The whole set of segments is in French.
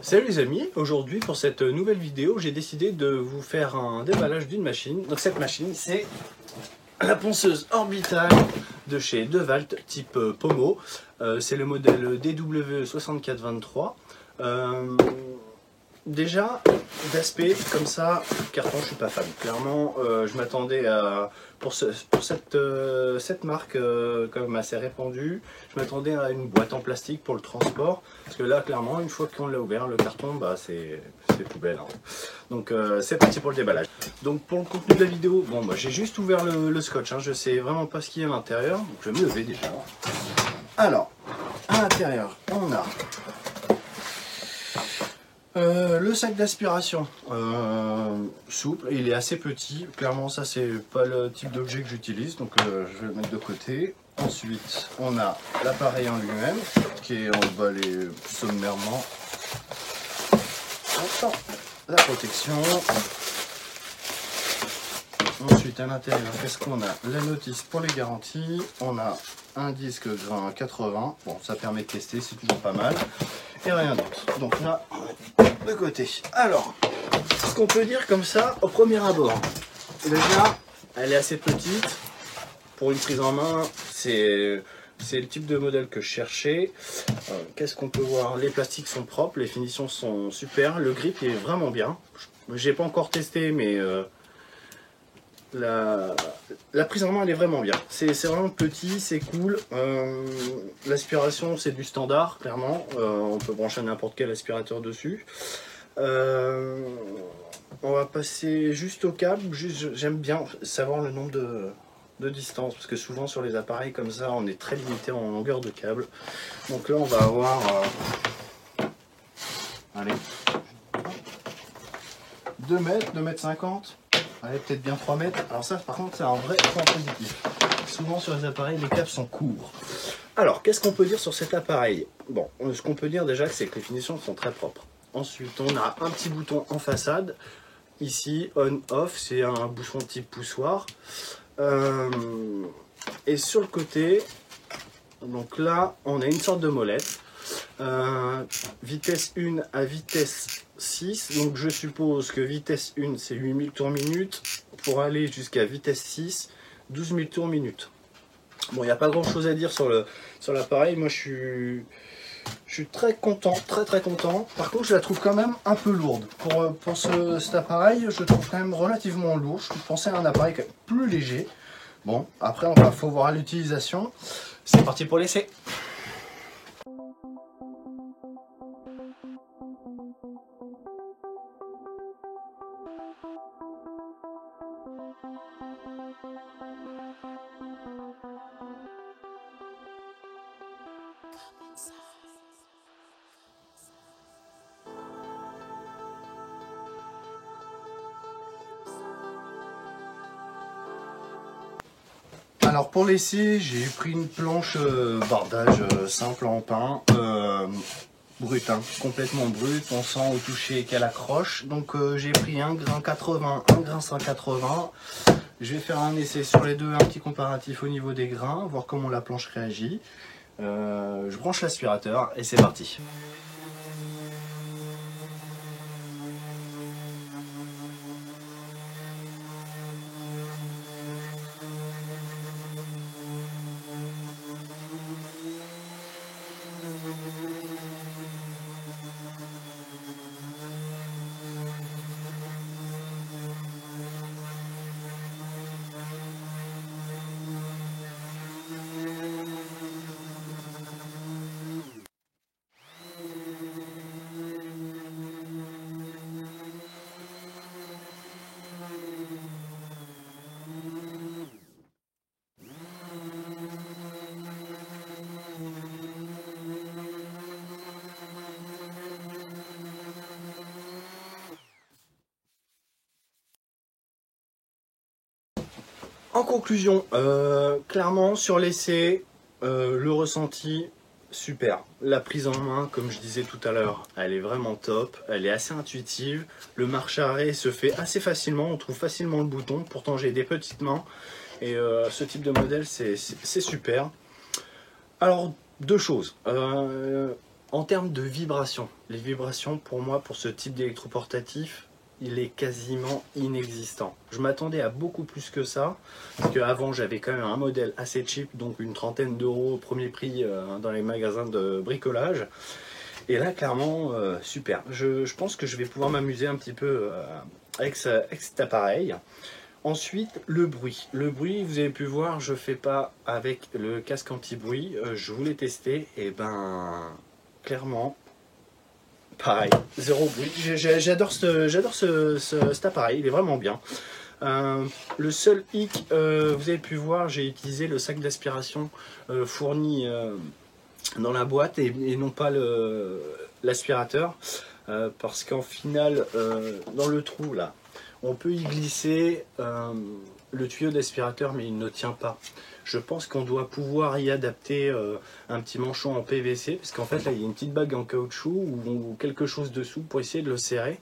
Salut les amis, aujourd'hui pour cette nouvelle vidéo j'ai décidé de vous faire un déballage d'une machine. Donc cette machine c'est la ponceuse orbitale de chez DeWalt type Pommeau. C'est le modèle DW6423. Déjà d'aspect comme ça, carton je suis pas fan. Clairement je m'attendais à, pour cette marque quand même assez répandue, je m'attendais à une boîte en plastique pour le transport. Parce que là clairement une fois qu'on l'a ouvert le carton bah c'est poubelle hein. Donc c'est parti pour le déballage. Donc pour le contenu de la vidéo, bon bah j'ai juste ouvert le scotch hein. Je sais vraiment pas ce qu'il y a à l'intérieur. Donc je vais me lever déjà. Alors à l'intérieur on a le sac d'aspiration souple, il est assez petit, clairement ça c'est pas le type d'objet que j'utilise, donc je vais le mettre de côté. Ensuite on a l'appareil en lui-même qui est emballé sommairement. Enfin, la protection. Ensuite à l'intérieur qu'est-ce qu'on a? La notice pour les garanties, on a un disque grain 80, bon ça permet de tester, c'est toujours pas mal. Et rien d'autre. Donc là, de côté. Alors, ce qu'on peut dire comme ça au premier abord. Déjà, elle est assez petite. Pour une prise en main, c'est le type de modèle que je cherchais. Qu'est-ce qu'on peut voir? Les plastiques sont propres, les finitions sont super. Le grip est vraiment bien. J'ai pas encore testé, mais la prise en main elle est vraiment bien, c'est vraiment petit, c'est cool. L'aspiration c'est du standard clairement, on peut brancher n'importe quel aspirateur dessus. On va passer juste au câble, j'aime bien savoir le nombre de distance parce que souvent sur les appareils comme ça on est très limité en longueur de câble. Donc là on va avoir allez 2 mètres, 2 mètres 50. Allez, peut-être bien 3 mètres. Alors ça, par contre, c'est un vrai point positif. Souvent, sur les appareils, les câbles sont courts. Alors, qu'est-ce qu'on peut dire sur cet appareil? Bon, ce qu'on peut dire déjà, c'est que les finitions sont très propres. Ensuite, on a un petit bouton en façade. Ici, on-off, c'est un bouchon type poussoir. Et sur le côté, donc là, on a une sorte de molette. Vitesse 1 à vitesse 6, donc je suppose que vitesse 1 c'est 8000 tours minute, pour aller jusqu'à vitesse 6, 12 000 tours minute. Bon, il n'y a pas grand chose à dire sur l'appareil, moi je suis très content, très content. Par contre je la trouve quand même un peu lourde. Pour cet appareil, je le trouve quand même relativement lourd, je pensais à un appareil quand même plus léger. Bon, après il faut voir l'utilisation. C'est parti pour l'essai. Alors pour l'essai, j'ai pris une planche bardage simple en pin, brute, hein, complètement brute, on sent au toucher qu'elle accroche. Donc j'ai pris un grain 80, un grain 180. Je vais faire un essai sur les deux, un petit comparatif au niveau des grains, voir comment la planche réagit. Je branche l'aspirateur et c'est parti. En conclusion, clairement sur l'essai, le ressenti, super. La prise en main, comme je disais tout à l'heure, elle est vraiment top, elle est assez intuitive. Le marche-arrêt se fait assez facilement, on trouve facilement le bouton. Pourtant j'ai des petites mains et ce type de modèle c'est super. Alors deux choses. En termes de vibrations, les vibrations pour moi, pour ce type d'électroportatif, il est quasiment inexistant. Je m'attendais à beaucoup plus que ça, parce qu'avant j'avais quand même un modèle assez cheap, donc une trentaine d'euros premier prix dans les magasins de bricolage. Et là clairement, super. Je pense que je vais pouvoir m'amuser un petit peu avec cet appareil. Ensuite, le bruit. Le bruit, vous avez pu voir, je fais pas avec le casque anti-bruit. Je voulais tester, et ben clairement, pareil, zéro bruit. J'adore cet appareil, il est vraiment bien. Le seul hic, vous avez pu voir, j'ai utilisé le sac d'aspiration fourni dans la boîte et non pas l'aspirateur. Parce qu'en final, dans le trou là, on peut y glisser le tuyau d'aspirateur, mais il ne tient pas. Je pense qu'on doit pouvoir y adapter un petit manchon en PVC, parce qu'en fait là il y a une petite bague en caoutchouc ou quelque chose dessous pour essayer de le serrer,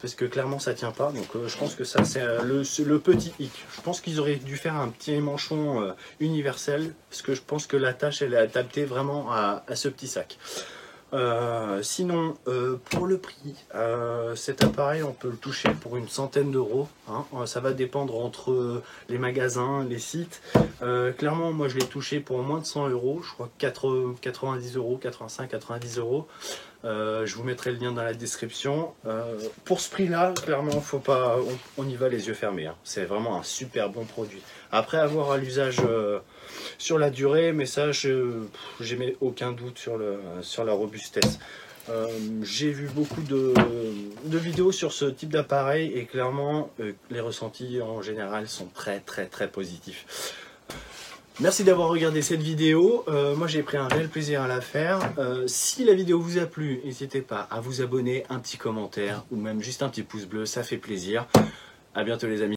parce que clairement ça tient pas. Donc je pense que ça c'est le petit hic. Je pense qu'ils auraient dû faire un petit manchon universel, parce que je pense que la tâche elle est adaptée vraiment à ce petit sac. Sinon, pour le prix, cet appareil on peut le toucher pour une centaine d'euros, hein. Ça va dépendre entre les magasins, les sites. Clairement moi je l'ai touché pour moins de 100 euros, je crois 90 euros, 85, 90 euros. Je vous mettrai le lien dans la description. Pour ce prix là, clairement faut pas, on y va les yeux fermés, hein. C'est vraiment un super bon produit. Après avoir à l'usage sur la durée, mais ça j'ai aucun doute sur la robustesse. J'ai vu beaucoup de vidéos sur ce type d'appareil et clairement les ressentis en général sont très positifs. Merci d'avoir regardé cette vidéo, moi j'ai pris un réel plaisir à la faire. Si la vidéo vous a plu, n'hésitez pas à vous abonner, un petit commentaire ou même juste un petit pouce bleu, ça fait plaisir. À bientôt les amis.